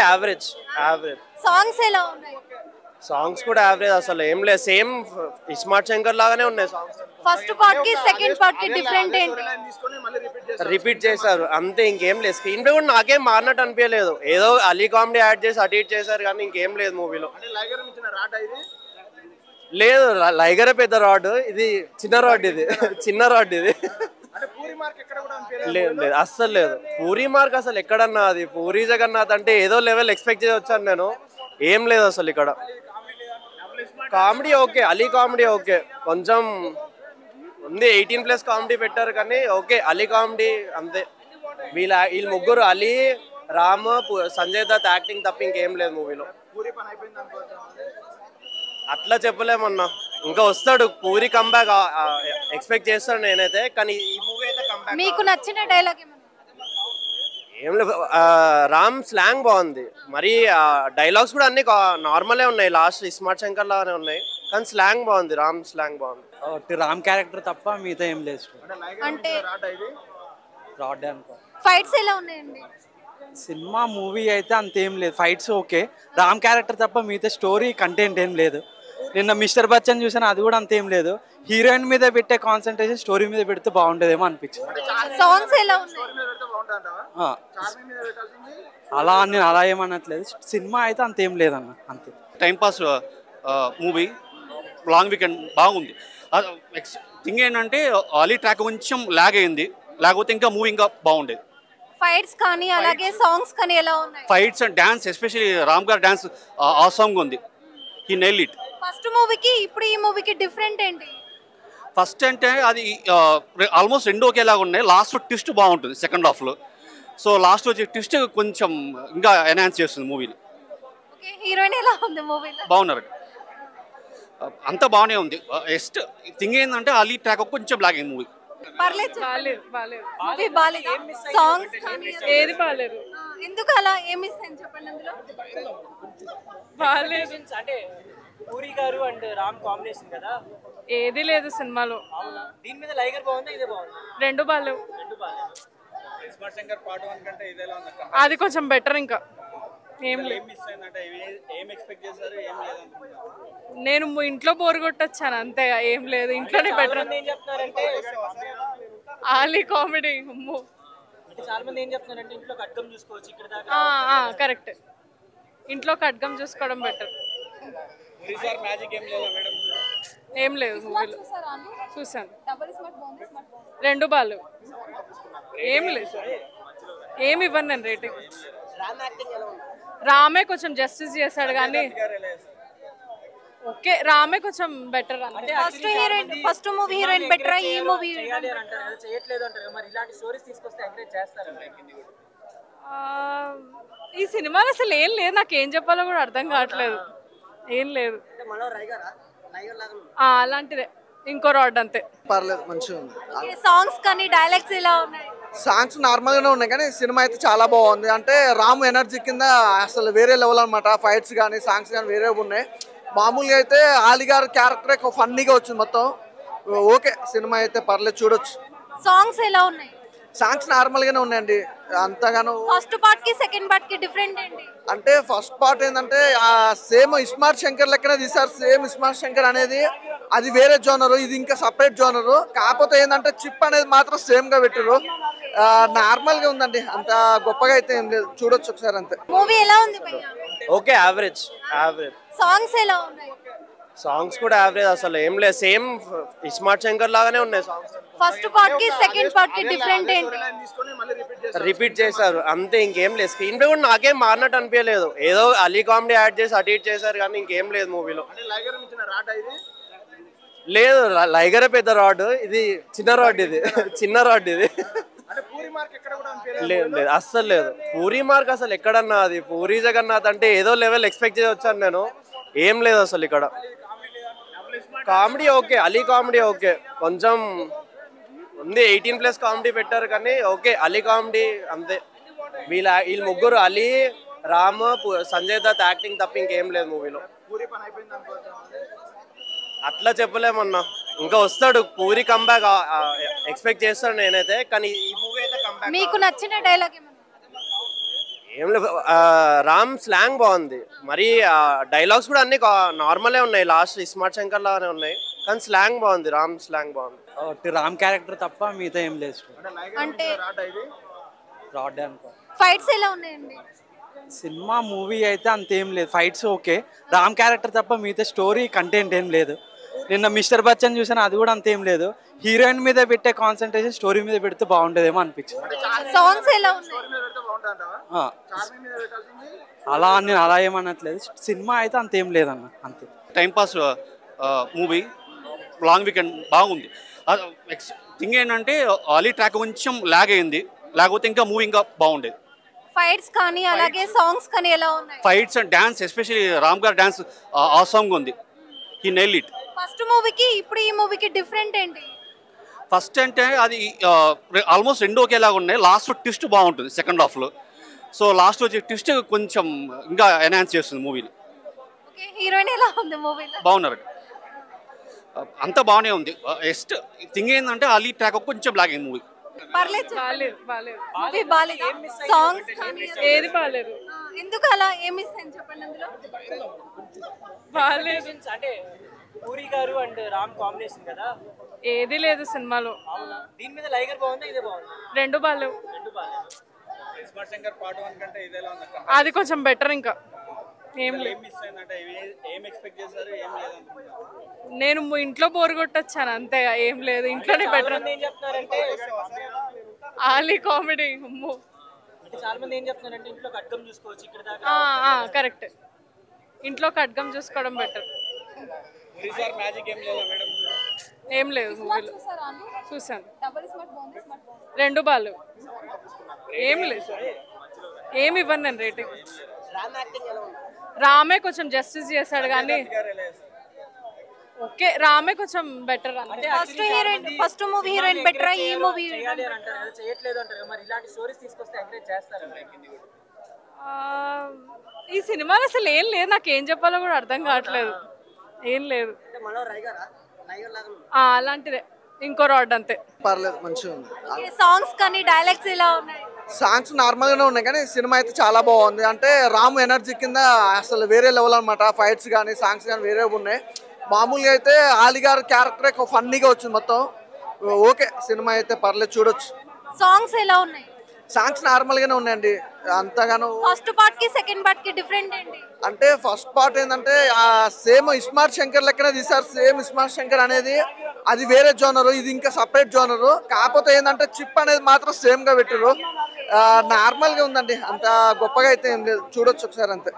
Average average. Songs ఎలా ఉన్నాయి? Songs కూడా యావరేజ్, అసలు ఏం లేదు, సేమ్ ఇస్మార్ట్ శంకర్ లాగానే ఉన్నాయి సాంగ్స్. ఫస్ట్ పార్ట్ కి సెకండ్ పార్ట్ కి డిఫరెంట్ ఏంటి? రిపీట్ చేశారు అంతే, ఇంకేం లేదు. స్క్రీన్ ప్లే కూడా నాకేం మారినట్టు అనిపించలేదు, ఏదో అలీ కామెడీ యాడ్ చేసి అటు ఇటు చేశారు కానీ ఇంకేం లేదు మూవీలో. లేదు, లైగరే పెద్ద రాడ్, ఇది చిన్న రాడ్, ఇది చిన్న రాడ్ ఇది. లేదు లేదు, అస్సలు లేదు. పూరి మార్క్ అసలు ఎక్కడన్నా, అది పూరి జగన్నాథ్ అంటే ఏదో లెవెల్ ఎక్స్పెక్ట్ చేసి వచ్చాను నేను, ఏం లేదు అసలు ఇక్కడ. Comedy okay, Ali comedy okay, కొంచెం ఉంది, 18+ కామెడీ పెట్టారు కానీ ఓకే, అలీ కామెడీ అంతే. వీళ్ళు ముగ్గురు, అలీ, రామ్, సంజయ్ దత్ యాక్టింగ్ తప్ప ఇంకేం లేదు మూవీలో. అట్లా చెప్పలేమన్నా, ఇంకా వస్తాడు పూరి కంబ్యాక్ ఎక్స్పెక్ట్ చేస్తాడు నేనైతే, కానీ ఈ మూవీ అయితే కంబ్యాక్. మీకు నచ్చిన డైలాగ్ ఏం లేదు, రామ్ స్లాంగ్ బాగుంది, మరి డైలాగ్స్ కూడా అన్ని నార్మలే ఉన్నాయి, లాస్ట్ ఇస్మార్ట్ శంకర్ లాగానే ఉన్నాయి, కానీ స్లాంగ్ బాగుంది, రామ్ స్లాంగ్ బాగుంది. రామ్ క్యారెక్టర్ తప్ప మిగతా ఏం లేదు. అంటే రాడ్ అనుకో. ఫైట్స్ ఎలా ఉన్నాయండి? సినిమా మూవీ అయితే అంతేం లేదు, ఫైట్స్ ఓకే, రామ్ క్యారెక్టర్ తప్ప మిగతా స్టోరీ కంటెంట్ ఏం లేదు. నిన్న మిస్టర్ బచ్చన్ చూసాను, అది కూడా అంతేం లేదు. హీరోయిన్ మీద పెట్టే కాన్సన్ట్రేషన్ స్టోరీ మీద పెడితే బాగుండేదేమో అనిపించింది. సాంగ్స్ ఎలా ఉన్నాయి? అలా ఏమనట్లేదు, సినిమా అయితే అంతేం లేదన్న, అంతే. టైంపాస్ మూవీ, లాంగ్ వీకెండ్ బాగుంది. థింగ్ ఏంటంటే అలీ ట్రాక్ కొంచెం లాగ్ అయింది, లేకపోతే ఇంకా మూవీ ఇంకా బాగుండేది. ఫైట్స్ కానీ అలాగే సాంగ్స్ కానీ ఎలా ఉన్నాయి? Fights and dance, especially Ram గారి డాన్స్ ఆ సాంగ్ ఉంది, హీ నెయిల్ ఇట్. ఫస్ట్ మూవీకి ఇప్పుడు ఈ మూవీకి డిఫరెంట్ ఏంటి? ఫస్ట్ అంటే అది ఆల్మోస్ట్ రెండు ఒకేలాగా ఉన్నాయి, లాస్ట్ ట్విస్ట్ బాగుంటుంది సెకండ్ హాఫ్లో. సో లాస్ట్ వచ్చే ట్విస్ట్ కొంచెం ఇంకా ఎన్హాన్స్ చేస్తుంది మూవీని. ఓకే, హీరోయిన్ ఎలా ఉంది మూవీలో? బాగున్నారు, అంతా బాగానే ఉంది. ఎస్ట్ థింగ్ ఏంటంటే అలీ ట్రాక్ కొంచెం లాగ్ అయింది మూవీ. పర్లేదు, మూవీ బాలేదు, సాంగ్స్ కానీ ఏది బాలేదు. ఎందుకు అలా, ఏం మిస్ అయింది చెప్పండి అందులో? బాలేదు అంటే పూరి గారు అండ్ రామ్ కాంబినేషన్ కదా, ఏది లేదు సినిమాలో. దీని మీద లైగర్ బాగుంది, ఇదే బాగుంది, రెండు బాలేవు. అది కొంచెం బెటర్, ఇంకా ఏం లేదు. నేను ఇంట్లో బోర్ కొట్టొచ్చాను అంతేగా, ఏం లేదు, ఇంట్లోనే బెటర్. ఆలీ కామెడీ కరెక్ట్, ఇంట్లో ఖడ్గం చూసుకోవడం బెటర్. ఏం లేదు మూవీలో, చూసాను, రెండు బాలు, ఏం లేదు, ఏమి ఇవ్వను నేను రేటింగ్. రామే కొంచెం జస్టిస్ చేశాడు కానీ ఓకే, రామే కొంచెం better. First movie heroine better, ఈ మూవీ ఈ సినిమాలో అసలు ఏం లేదు, నాకు ఏం చెప్పాలో కూడా అర్థం కావట్లేదు, ఏం లేదు, అలాంటిదే, ఇంకో రాడ్ అంతే. పర్లేదు, మంచిగా ఉంది. సాంగ్స్ కానీ డైలాగ్స్ ఎలా ఉన్నాయి? సాంగ్స్ నార్మల్ గానే ఉన్నాయి కానీ సినిమా అయితే చాలా బాగుంది. అంటే రామ్ ఎనర్జీ కింద అసలు వేరే లెవెల్ అనమాట. ఫైట్స్ కానీ సాంగ్స్ కానీ వేరే ఉన్నాయి. మామూలుగా అయితే ఆలీ గారి క్యారెక్టర్ ఫన్నీగా వచ్చింది మొత్తం. ఓకే, సినిమా అయితే పర్లేదు, చూడొచ్చు. సాంగ్స్ ఎలా ఉన్నాయి? సాంగ్స్ నార్మల్ గానే ఉన్నాయండి, అంతగానో. ఫస్ట్ పార్ట్ కి సెకండ్ పార్ట్ కి డిఫరెంట్ ఏంటి? అంటే ఫస్ట్ పార్ట్ ఏంటంటే సేమ్ ఇస్మార్ట్ శంకర్ లెక్కనే తీసారు. సేమ్ ఇస్మార్ట్ శంకర్ అనేది అది వేరే జోనరు, ఇది ఇంకా సపరేట్ జోనరు. కాకపోతే ఏంటంటే చిప్ అనేది మాత్రం సేమ్ గా పెట్టారు. నార్మల్ గా ఉందండి, అంత గొప్పగా అయితే ఏం లేదు, చూడొచ్చు ఒకసారి అంతే. మూవీ ఎలా ఉంది భయ్యా? Okay, average average. సాంగ్స్ ఎలా ఉన్నాయి? సాంగ్స్ కూడా యావరేజ్, అసలు ఏం లేదు, సేమ్ ఇస్మార్ట్ శంకర్ లాగానే ఉన్నాయి సాంగ్స్. ఫస్ట్ పార్ట్ కి సెకండ్ పార్ట్ కి డిఫరెంట్ ఏంటి? రిపీట్ చేశారు అంతే, ఇంకేం లేదు. స్క్రీన్ ప్లే కూడా నాకేం మారినట్టు అనిపించలేదు, ఏదో అలీ కామెడీ యాడ్ చేసి అటు ఇటు చేశారు కానీ ఇంకేం లేదు మూవీలో. లేదు, లైగరే పెద్ద రాడ్, ఇది చిన్న రాడ్, ఇది చిన్న రాడ్ ఇది. లేదు లేదు, అస్సలు లేదు. పూరి మార్క్ అసలు ఎక్కడన్నా, అది పూరి జగన్నాథ్ అంటే ఏదో లెవెల్ ఎక్స్పెక్ట్ చేసి వచ్చాను నేను, ఏం లేదు అసలు ఇక్కడ. Comedy okay, Ali comedy okay, కొంచెం ఉంది, 18+ కామెడీ పెట్టారు కానీ ఓకే, అలీ కామెడీ అంతే. వీళ్ళు ముగ్గురు, అలీ, రామ్, సంజయ్ దత్ యాక్టింగ్ తప్ప ఇంకేం లేదు మూవీలో. అట్లా చెప్పలేమన్నా, ఇంకా వస్తాడు పూరి కంబ్యాక్ ఎక్స్పెక్ట్ చేస్తాడు నేనైతే, కానీ ఈ మూవీ అయితే కంబ్యాక్. మీకు నచ్చిన డైలాగ్ ఏమన్నా? ఏం లేదు రామ్ స్లాంగ్ బాగుంది మరి డైలాగ్స్ కూడా అన్ని నార్మలే ఉన్నాయి లాస్ట్ ఇస్మార్ట్ శంకర్ లాగానే ఉన్నాయి కానీ స్లాంగ్ బాగుంది రామ్ స్లాంగ్ బాగుంది రామ్ క్యారెక్టర్ తప్ప మిగతా ఏం లేదు అంటే రాడ్ అనుకో ఫైట్స్ ఎలా ఉన్నాయండి? సినిమా మూవీ అయితే అంతేం లేదు, ఫైట్స్ ఓకే, రామ్ క్యారెక్టర్ తప్ప మిగతా స్టోరీ కంటెంట్ ఏం లేదు. నిన్న మిస్టర్ బచ్చన్ చూసాను, అది కూడా అంతేం లేదు. హీరోయిన్ మీద పెట్టే కాన్సన్ట్రేషన్ స్టోరీ మీద పెడితే బాగుండేదేమో అనిపించింది. సాంగ్స్ ఎలా ఉన్నాయి? అలా నేను అలా ఏమనట్లేదు, సినిమా అయితే అంతేం లేదన్న, అంతే. టైంపాస్ మూవీ, లాంగ్ వీకెండ్ బాగుంది. థింగ్ ఏంటంటే అలీ ట్రాక్ కొంచెం లాగ్ అయింది, లేకపోతే ఇంకా మూవీ ఇంకా బాగుండేది. ఫైట్స్ కానీ అలాగే సాంగ్స్ కానీ ఎలా ఉన్నాయి? Fights and dance, especially Ram గారి డాన్స్ ఆసమ్ ఉంది. He nail it. ఫస్ట్ మూవీకి ఇప్పుడు ఈ మూవీకి డిఫరెంట్ ఏంటి? ఫస్ట్ అంటే అది ఆల్మోస్ట్ రెండు ఒకేలాగా ఉన్నాయి. లాస్ట్ ట్విస్ట్ బాగుంటుంది సెకండ్ హాఫ్లో. సో లాస్ట్ వచ్చే ట్విస్ట్ కొంచెం ఇంకా ఎన్హాన్స్ చేస్తుంది మూవీని. ఓకే, హీరోయిన్ ఎలా ఉంది మూవీలో? బాగున్నారు, అంతా బాగానే ఉంది. ఎస్ట్ థింగ్ ఏంటంటే అలీ ట్రాక్ కొంచెం లాగ్ అయింది మూవీ. పర్లేదు, బాలేదు బాలేదు మూవీ బాలేదా? సాంగ్స్ కానీ ఏది బాలేదు. ఎందుకు అలా ఏం మిస్ అయింది చెప్పండి అందులో? బాలేదు అంటే పూరి గారు అండ్ రామ్ కాంబినేషన్ కదా, ఏది లేదు సినిమాలో. దీని మీద లైగర్ బాగుందా ఇదే బాగుంది? రెండు బాలేవు. ఇస్మార్ట్ శంకర్ పార్ట్ 1 కంటే ఇదేలా ఉంది? అది కొంచెం బెటర్. ఇంకా ఏం లేదు. మిస్ అయిందంటే ఏం ఎక్స్పెక్ట్ చేశారు? ఏం లేదు. నేను ఇంట్లో బోర్ కొట్టొచ్చాను అంతే, ఏం లేదు. ఇంట్లోనే బెటర్. ఏం చెప్తున్నారంటే ఆలీ కామెడీ అమ్మో. అంటే చాలా మంది ఏం చెప్తున్నారంటే ఇంట్లో ఖడ్గం చూసుకోవచ్చు, ఇక్కడ దాకా కరెక్ట్, ఇంట్లో ఖడ్గం చూసుకోవడం బెటర్. మ్యాజిక్ ఏం లేదా మేడం? ఏం లేదు మూవీలో. చూసాను, రెండు బాలేవు. ఏం లేదు, ఏమి ఇవ్వను నేను రేటింగ్. రామే కొంచెం జస్టిస్ చేశాడు కానీ ఓకే, రామే కొంచెం బెటర్. అంటే first heroine, first movie heroine better, ఈ మూవీ అంటారు కదా, చేయట్లేదు అంటారు కదా, మరి ఇలాంటి స్టోరీస్ తీసుకొస్తే ఎంకరేజ్ చేస్తారు. ఈ సినిమాలో అసలు ఏం లేదు, నాకు ఏం చెప్పాలో కూడా అర్థం కావట్లేదు. ఏం లేదు, అలాంటిదే, ఇంకో రాడ్ అంతే. పర్లేదు, మంచిగా ఉంది. సాంగ్స్ కానీ డైలాగ్స్ ఎలా ఉన్నాయి? సాంగ్స్ నార్మల్ గానే ఉన్నాయి కానీ సినిమా అయితే చాలా బాగుంది. అంటే రాము ఎనర్జీ కింద అసలు వేరే లెవెల్ అనమాట. ఫైట్స్ కానీ సాంగ్స్ కానీ వేరే ఉన్నాయి. మామూలుగా అయితే ఆలీ గారి క్యారెక్టర్ ఫన్నీగా వచ్చింది మొత్తం. ఓకే, సినిమా అయితే పర్లేదు, చూడొచ్చు. సాంగ్స్ ఎలా ఉన్నాయి? సాంగ్స్ నార్మల్ గానే ఉన్నాయండి, అంతగానో. ఫస్ట్ పార్ట్ కి సెకండ్ పార్ట్ కి డిఫరెంట్ ఏంటి? అంటే ఫస్ట్ పార్ట్ ఏంటంటే సేమ్ ఇస్మార్ట్ శంకర్ లెక్కనే తీసారు. సేమ్ ఇస్మార్ట్ శంకర్ అనేది అది వేరే జోనరు, ఇది ఇంకా సపరేట్ జోనరు. కాకపోతే ఏంటంటే చిప్ అనేది మాత్రం సేమ్ గా పెట్టారు. నార్మల్ గా ఉందండి, అంత గొప్పగా అయితే ఏం లేదు, చూడొచ్చు ఒకసారి అంతే.